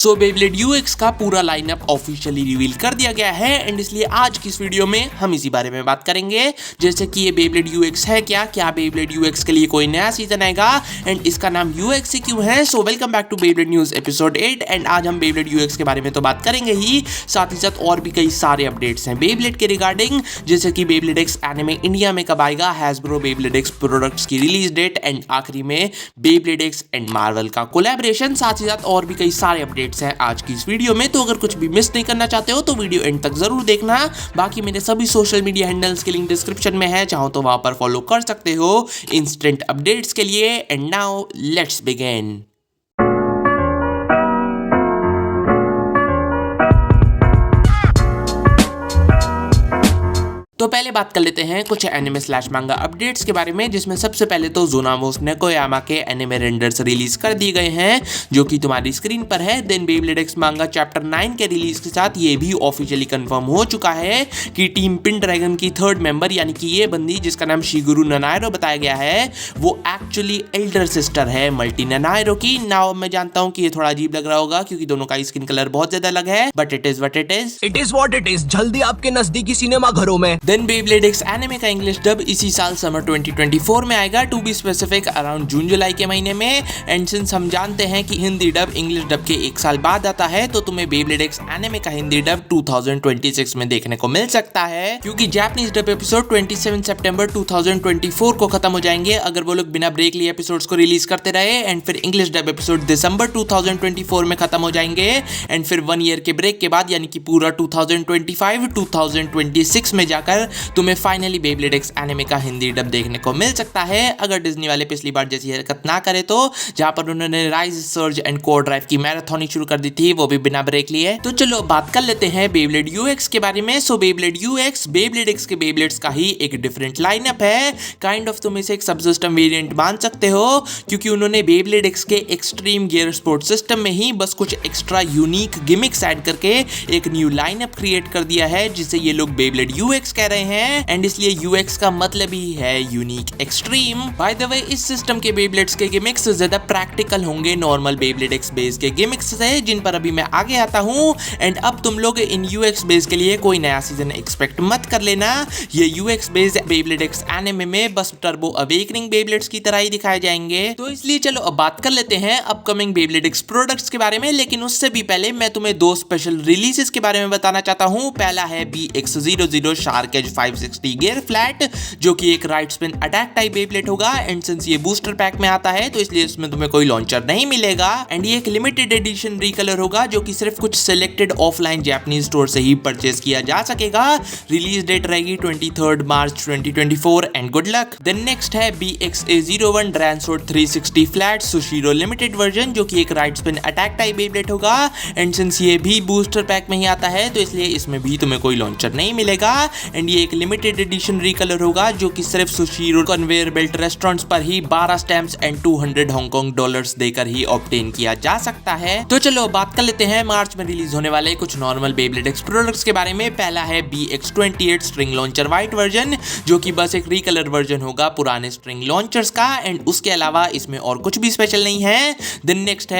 सो Beyblade UX का पूरा lineup officially reveal कर दिया गया है एंड इसलिए आज की इस वीडियो में हम इसी बारे में बात करेंगे, जैसे कि ये बेब्लेड यूएक्स है क्या बेब्लेड यूएक्स के लिए कोई नया सीजन आएगा एंड इसका नाम यूएक्स ही क्यों है। So welcome back to Beyblade news episode 8 and आज हम बेब्लेड यूएक्स के बारे में तो बात करेंगे ही साथ और भी कई सारे अपडेट्स हैं बेब्लेड के रिगार्डिंग, जैसे कि बेब्लेड एक्स एनिमे इंडिया में कब आएगा, हैसब्रो बेब्लेड एक्स प्रोडक्ट्स की रिलीज डेट एंड आखिरी में बेब्लेड एक्स एंड मार्वल का कोलैबोरेशन, साथ ही साथ और भी कई सारे अपडेट्स हैं आज की इस वीडियो में। तो अगर कुछ भी मिस नहीं करना चाहते हो तो वीडियो एंड तक जरूर देखना। बाकी मेरे सभी सोशल मीडिया हैंडल्स के लिंक डिस्क्रिप्शन में है, चाहो तो वहां पर फॉलो कर सकते हो इंस्टेंट अपडेट्स के लिए। And now let's begin. तो पहले बात कर लेते हैं कुछ एनिमे स्लैश मांगा अपडेट्स के बारे में, जिसमें सबसे पहले तो जोनामोस नेकोयामा के एनिमे रेंडर्स रिलीज कर दिए गए हैं जो कि तुम्हारी स्क्रीन पर है। देन बेब्लेड एक्स मांगा चैप्टर 9 के रिलीज के साथ ये भी ऑफिशियली कंफर्म हो चुका है कि टीम पिन ड्रैगन की थर्ड मेंबर यानी कि ये बंदी जिसका नाम शिगुरु ननायरो बताया गया है वो एक्चुअली एल्डर सिस्टर है मल्टी ननायरो की। नाउ मैं जानता हूँ कि ये थोड़ा अजीब लग रहा होगा क्योंकि दोनों का स्किन कलर बहुत ज्यादा अलग है, but it is what it is. It is what it is. जल्दी आपके नजदीकी सिनेमा घरों में। देन बेब्लेड एक्स एनिमे का इंग्लिश डब इसी साल समर 2024 में आएगा, to be specific around June July के महीने में। एंड सिंस हम जानते हैं कि हिंदी डब इंग्लिश डब के एक साल बाद आता है, तो तुम्हें बेब्लेड एक्स एनिमे का हिंदी डब 2026 में देखने को मिल सकता है, क्योंकि जापानीज डब एपिसोड 27 सितंबर 2024 को खत्म हो जाएंगे अगर वो लोग बिना ब्रेक लिए एपिसोड्स को रिलीज करते रहे। एंड फिर इंग्लिश डब एपिसोड दिसंबर 2024 में खत्म हो जाएंगे एंड फिर 1 ईयर के ब्रेक के बाद यानी कि पूरा 2025-2026 में जाकर तुम्हें फाइनली बेब्लेड एक्स एनिमे का हिंदी डब देखने को मिल सकता है, अगर डिज्नी वाले पिछली बार जैसी हरकत ना करे तो, जहां पर उन्होंने rise surge and core drive की मैराथन शुरू कर दी थी, वो भी बिना ब्रेक लिए। तो चलो बात कर लेते हैं बेब्लेड यूएक्स के बारे में। सो बेब्लेड यूएक्स बेब्लेड एक्स के बेब्लेड्स का ही एक डिफरेंट लाइनअप है, काइंड ऑफ तुम इसे एक सब सिस्टम वेरिएंट मान सकते हो, क्योंकि उन्होंने बेब्लेड एक्स के एक्सट्रीम गियर स्पोर्ट सिस्टम में ही बस कुछ एक्स्ट्रा यूनिक गिमिक्स ऐड करके एक न्यू लाइनअप क्रिएट कर दिया है, जिसे ये लोग बेब्लेड यूएक्स कह रहे हैं एंड इसलिए यूएक्स का मतलब ही है यूनिक एक्सट्रीम। बाय द वे इस सिस्टम के बेब्लेड्स के गिमिक्स ज्यादा प्रैक्टिकल होंगे नॉर्मल बेब्लेड एक्स बेस के गिमिक्स से, जिन पर अभी मैं आगे आता हूं। एंड अब तुम लोग इन यूएक्स बेस के लिए कोई नया सीजन एक्सपेक्ट मत कर लेना, ये UX base Beyblade X anime में बस टर्बो अवेकनिंग बेब्लेड्स की तरह ही दिखाए जाएंगे। तो इसलिए चलो अब बात कर लेते हैं अपकमिंग बेब्लेड एक्स प्रोडक्ट्स के बारे में, लेकिन उससे भी पहले मैं तुम्हें दो स्पेशल रिलीजेस के बारे में बताना चाहता हूं। पहला है BX00 shark as 560 gear flat, जो कि एक right spin attack type Beyblade होगा एंड सिंस ये बूस्टर पैक में आता है तो इसलिए इसमें तुम्हें कोई लॉन्चर नहीं मिलेगा एंड ये एक लिमिटेड एडिशन रीकलर होगा जो कि सिर्फ कुछ सिलेक्टेड ऑफलाइन जापानीज स्टोर से ही परचेज किया जा सकेगा। रिलीज डेट रहेगी 23 March 2024 and good luck. Then next है BXA01 ड्रैनसोर्ड 360 फ्लैट सुशीरो लिमिटेड वर्जन, जो कि एक right spin attack type Beyblade होगा एंड सिंस ये भी बूस्टर पैक में ही आता है तो इसलिए इसमें भी तुम्हें कोई लॉन्चर नहीं मिलेगा एंड ये एक लिमिटेड एडिशन रीकलर होगा जो कि सिर्फ सुशीरो कन्वेयर बेल्ट रेस्टोरेंट्स पर ही 12 स्टैम्प्स एंड 200 हांगकांग डॉलर्स देकर ही ऑब्टेन किया जा सकता है। तो चलो बात कर लेते हैं मार्च में रिलीज होने वाले कुछ नॉर्मल बेब्लेड एक्स प्रोडक्ट्स के बारे में। पहला है BX28 string launcher white version, जो कि बस एक रीकलर वर्जन होगा पुराने स्ट्रिंग लॉन्चर्स का एंड उसके अलावा इसमें और कुछ भी स्पेशल नहीं है। देन नेक्स्ट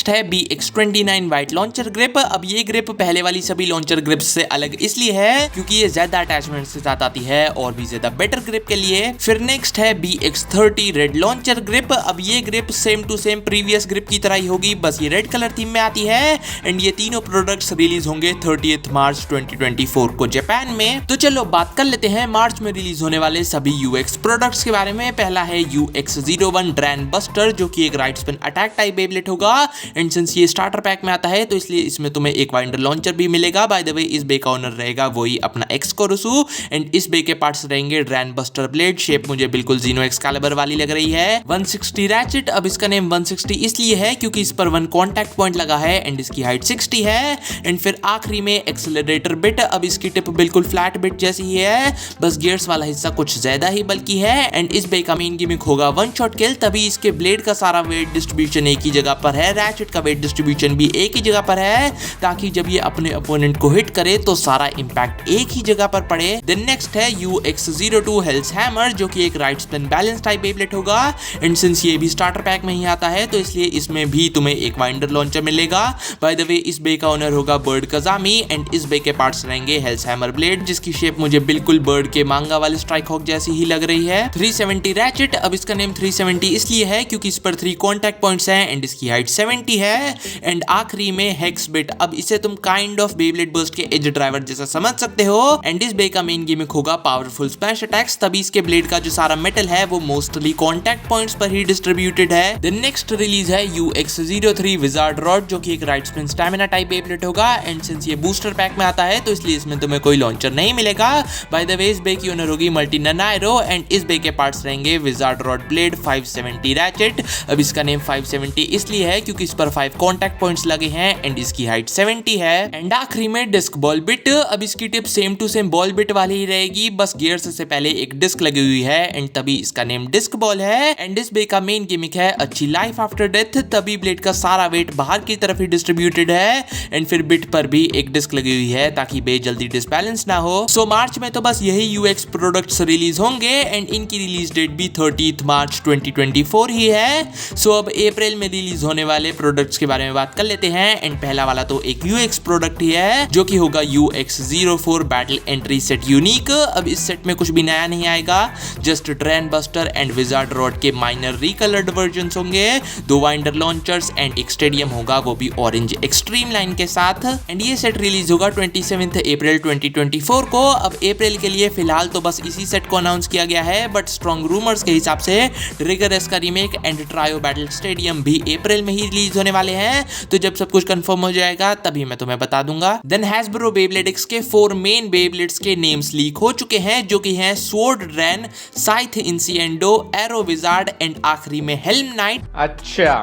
है BX29 व्हाइट लॉन्चर ग्रिप। अब ये ग्रिप पहले वाली सभी लॉन्चर ग्रिप्स से अलग इसलिए है क्योंकि ये ज्यादा अटैचमेंट के साथ आती है और भी ज्यादा बेटर ग्रिप के लिए। फिर नेक्स्ट है BX30 रेड लॉन्चर ग्रिप। अब ये grip same to same previous grip की तरह ही होगी, बस ये रेड कलर थीम में आती है एंड ये तीनों प्रोडक्ट्स रिलीज होंगे 30 मार्च 2024 को जापान में। तो चलो बात कर लेते हैं मार्च में रिलीज होने वाले सभी यूएक्स प्रोडक्ट्स के बारे में। पहला है UX01 ड्रैन बस्टर, जो कि एक right spin attack type Beyblade होगा एंड सिंस ये स्टार्टर पैक में आता है तो इसलिए इसमें तुम्हें एक वाइंडर लॉन्चर भी मिलेगा। बाय द वे इस बे का ओनर रहेगा वही अपना एक्सकोरुसु एंड इस बे के पार्ट्स रहेंगे ड्रैन बस्टर ब्लेड। शेप मुझे बिल्कुल जीनो एक्सकैलिबर वाली लग रही है। 160 रैचेट, अब इसका नेम 160 इसलिए है क्योंकि इस पर 1 कॉन्टैक्ट पॉइंट लगा है एंड इसकी हाइट 60 है। एंड फिर आखिरी में एक्सेलरेटर बिट। अब इसकी टिप बिल्कुल फ्लैट बिट जैसी ही है, बस गियर्स वाला हिस्सा कुछ ज्यादा ही बल्कि है एंड इस बे का मेन गिमिक होगा 1 शॉट किल, तभी इसके ब्लेड का सारा वेट डिस्ट्रीब्यूशन एक ही जगह पर है, रैचेट का वेट डिस्ट्रीब्यूशन भी एक ही जगह पर है, ताकि जब ये अपने अपोनेंट को हिट करे तो सारा इंपैक्ट एक ही जगह पर पड़े। देन नेक्स्ट है UX02 हेल्स हैमर, जो कि एक right spin balance type Beyblade होगा। एंड सिंस ये भी स्टार्टर पैक में ही आता है तो इसलिए इसमें भी तुम्हें एक वाइंडर लॉन्चर मिलेगा। बाय द वे इस बे का ओनर होगा बर्ड कजामी एंड इस बे के पार्ट्स रहेंगे हेल्स हैमर ब्लेड, जिसकी शेप मुझे बिल्कुल बर्ड के मांगा वाले स्ट्राइक हॉक जैसी ही लग रही है। 370 रैचेट, अब इसका नेम 370 इसलिए है क्योंकि इस पर 3 कॉन्टैक्ट पॉइंट्स हैं एंड इसकी हाइट 70 है। एंड आखिरी में हेक्स बिट, अब इसे तुम काइंड ऑफ बेब्लेड बर्स्ट के एज ड्राइवर जैसा समझ सकते हो। एंड इस बे का मेन गिमिक होगा पावरफुल स्मैश अटैक्स, तभी इसके ब्लेड का जो सारा मेटल है वो मोस्टली कॉन्टैक्ट पॉइंट्स पर ही डिस्ट्रीब्यूटेड है। देन नेक्स्ट रिलीज है UX03 विजार्ड रॉड, जो कि एक right spin stamina type Beyblade होगा। एंड सिंस ये बूस्टर पैक में आता है तो इसलिए इसमें तुम्हें कोई लॉन्चर नहीं मिलेगा। बाय द वे इस बे की ओनर होगी मल्टी ननायरो एंड इस बे के पार्ट्स रहेंगे विजार्ड रॉड ब्लेड 570 रैचेट। अब इसका नेम 570 इसलिए है क्योंकि इस पर 5 कॉन्टैक्ट पॉइंट्स लगे हैं एंड इसकी हाइट 70 है। एंड आखिरी में डिस्क बॉल बिट, अब इसकी tip same to same ball bit वाली ही रहेगी, बस गियर्स से पहले एक डिस्क लगी हुई है एंड तभी इसका नेम डिस्क बॉल है। एंड इस बे का मेन गिमिक है अच्छी लाइफ आफ्टर डेथ, तभी ब्लेड का सारा वेट बाहर की तरफ ही डिस्ट्रीब्यूटेड है। एंड फिर बिट पर भी एक डिस्क लगी हुई है ताकि बे जल्दी डिसबैलेंस ना हो। सो मार्च में तो बस यही UX प्रोडक्ट्स रिलीज होंगे एंड इनकी रिलीज डेट भी 30 मार्च 2024 ही है। सो अब अप्रैल में रिलीज होने वाले प्रोडक्ट्स के बारे में बात कर लेते हैं। एंड पहला वाला तो एक UX प्रोडक्ट ही है जो कि होगा UX04 battle entry set unique. अब इस सेट में कुछ भी नया नहीं आएगा, just train buster and wizard rod के माइनर रिकलर्ड वर्जन्स होंगे, 2 वाइंडर लॉन्चर्स एंड एक स्टेडियम होगा, वो भी ऑरेंज एक्सट्रीम लाइन के साथ। एंड ये सेट रिलीज होगा 27 अप्रैल 2024 को। अब अप्रैल के लिए फिलहाल तो बस इसी सेट को अनाउंस किया गया है, बट स्ट्रॉन्ग रूमर्स के हिसाब से ट्रिगर एस का remake and trio battle stadium भी अप्रैल में ही रिलीज होने वाले हैं। तो जब सब कुछ कंफर्म हो जाएगा तभी मैं तुम्हें बता दूंगा। देन हैस्ब्रो बेब्लेड एक्स के 4 मेन बेब्लेड्स के नेम्स लीक हो चुके हैं, जो कि हैं स्वॉर्ड ड्रैन, साइथ इंसिएंडो, एरो विजार्ड एंड आखिरी में हेल्म नाइट। अच्छा,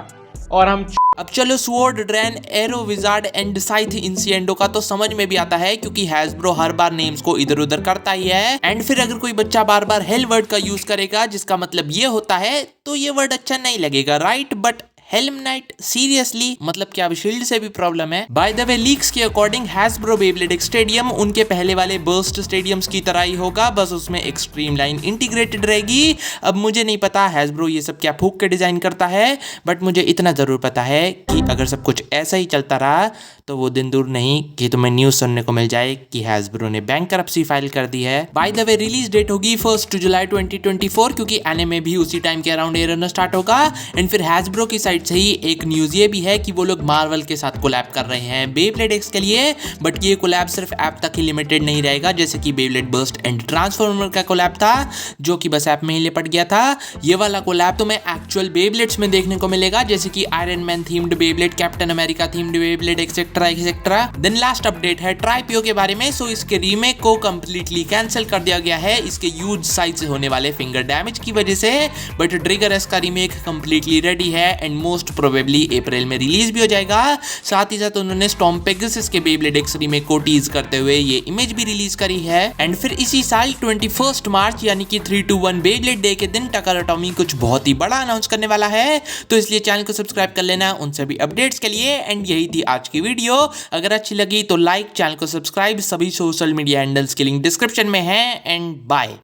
और हम अब चलो Sword Dran, Arrow Wizard and Scythe Incendio का तो समझ में भी आता है क्योंकि हैस्ब्रो हर बार नेम्स को इधर उधर करता ही है। एंड फिर अगर कोई बच्चा बार बार हेल वर्ड का यूज करेगा जिसका मतलब ये होता है तो ये वर्ड अच्छा नहीं लगेगा, right? But helm night seriously, मतलब क्या अब शील्ड से भी प्रॉब्लम है? बाय द वे लीक्स के according Hasbro Beyblade x stadium उनके पहले वाले बर्स्ट स्टेडियम्स की तरह ही होगा, बस उसमें एक्सट्रीम लाइन इंटीग्रेटेड रहेगी। अब मुझे नहीं पता हैस्ब्रो ये सब क्या फूक के डिजाइन करता है, बट मुझे इतना जरूर पता है कि अगर सब कुछ ऐसा ही चलता रहा तो वो दिन दूर नहीं कि तुम्हें न्यूज सुनने को मिल जाए कि हैस्ब्रो ने बैंकरप्सी फाइल कर दी है। By the way release date होगी 1 जुलाई 2024 क्योंकि एनिमे भी उसी टाइम के अराउंड एयर होना स्टार्ट होगा। एंड फिर हैस्ब्रो की साइड से ही एक न्यूज ये भी है कि वो लोग मार्वल के साथ कोलैब कर रहे हैं बेब्लेड एक्स के लिए, बट ये कोलैब सिर्फ ऐप तक ही लिमिटेड नहीं रहेगा, जैसे कि बेब्लेड बर्स्ट एंड ट्रांसफॉर्मर का कोलैब था जो कि बस ऐप में ही लिपट गया था। ये वाला कोलैब तुम्हें एक्चुअल बेब्लेड्स में देखने को मिलेगा, जैसे कि Iron Man themed Beyblade, Captain America themed Beyblade etcetera etcetera. Then last update है ट्राइपियो के बारे में। सो इसके रीमेक को कंप्लीटली कैंसिल कर दिया गया है इसके ह्यूज साइज से होने वाले फिंगर डैमेज की वजह से, बट ट्रिगर एस का रीमेक कंप्लीटली रेडी है एंड मोस्ट प्रोबेबली अप्रैल में रिलीज भी हो जाएगा। साथ ही साथ उन्होंने स्टॉर्म पेगासस के बेब्लेड एक्स रीमेक को टीज करते हुए ये इमेज भी रिलीज करी है। एंड फिर इसी साल 21 मार्च यानी कि 3-2-1 बेब्लेड डे के दिन टकर एटॉमी कुछ बहुत ही बड़ा अनाउंस करने वाला है, तो इसलिए चैनल को सब्सक्राइब कर लेना उन सभी अपडेट्स के लिए। एंड यही थी आज की वीडियो, अगर अच्छी लगी तो लाइक, चैनल को सब्सक्राइब, सभी सोशल मीडिया हैंडल्स की लिंक डिस्क्रिप्शन में है। And bye.